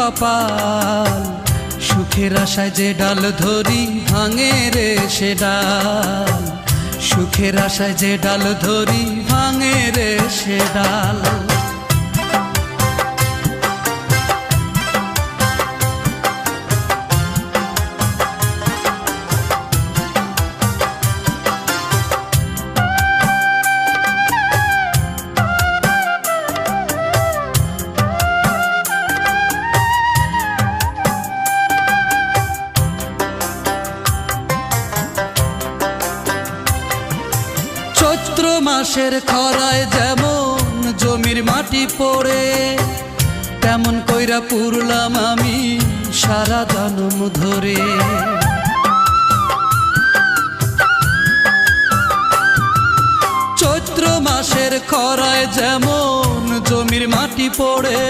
কপাল, সুখের আশায় যে ডাল ধরি ভাঙে রে সে ডাল, সুখের আশায় যে ডাল ধরি ভাঙে রে সে ডাল। চৈত্র মাসের খরায় যেমন জমির মাটি পড়ে, তেমন কইরা পুরলাম আমি সারা জনম ধরে। চৈত্র মাসের খরায় যেমন জমির মাটি পড়ে,